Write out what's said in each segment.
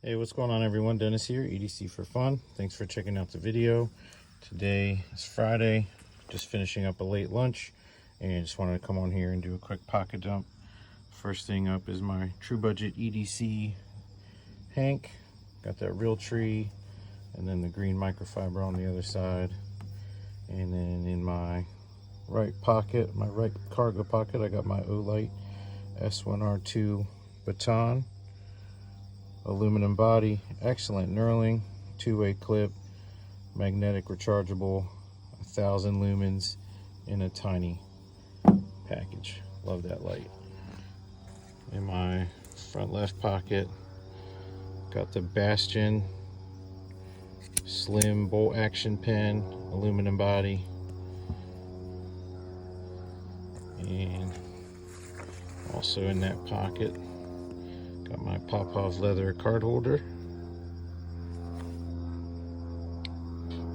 Hey, what's going on everyone? Dennis here, EDC for Fun. Thanks for checking out the video. Today is Friday, just finishing up a late lunch and just wanted to come on here and do a quick pocket dump. First thing up is my True Budget EDC Hank. Got that Realtree and then the green microfiber on the other side. And then in my right pocket, my right cargo pocket, I got my Olight S1R2 baton. Aluminum body, excellent knurling, two-way clip, magnetic rechargeable, 1,000 lumens in a tiny package. Love that light. In my front left pocket, got the Bastion slim bolt action pen, aluminum body, and also in that pocket got my Popov leather card holder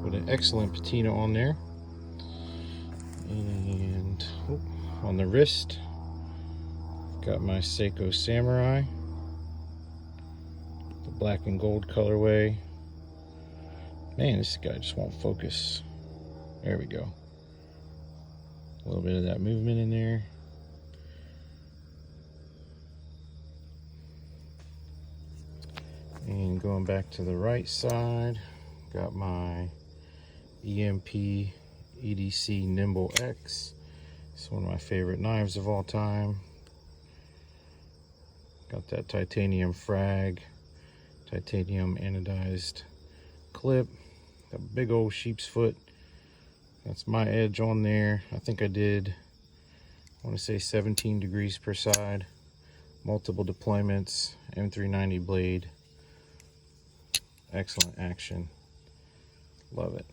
with an excellent patina on there. And on the wrist, got my Seiko Samurai, the black and gold colorway. Man, this guy just won't focus. There we go. A little bit of that movement in there. And going back to the right side, got my EMP EDC Nimble X. It's one of my favorite knives of all time. Got that titanium frag, titanium anodized clip, got big old sheep's foot. That's my edge on there. I think I did, I want to say 17 degrees per side, multiple deployments, M390 blade. Excellent action. Love it.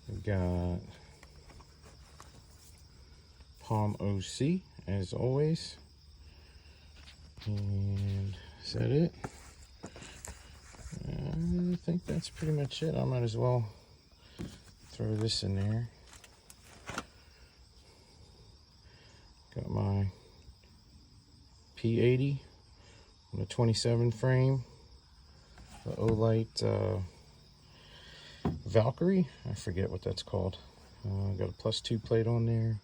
We've got Palm OC as always. And is that it? I think that's pretty much it. I might as well throw this in there. Got my P80 on a 27 frame. The Olight Valkyrie, I forget what that's called. Got a +2 plate on there.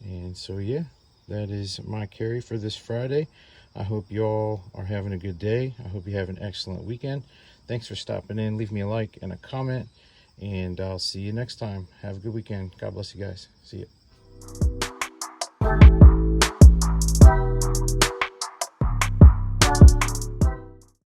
And so yeah, that is my carry for this Friday. I hope y'all are having a good day. I hope you have an excellent weekend. Thanks for stopping in. Leave me a like and a comment, and I'll see you next time. Have a good weekend. God bless you guys. See ya.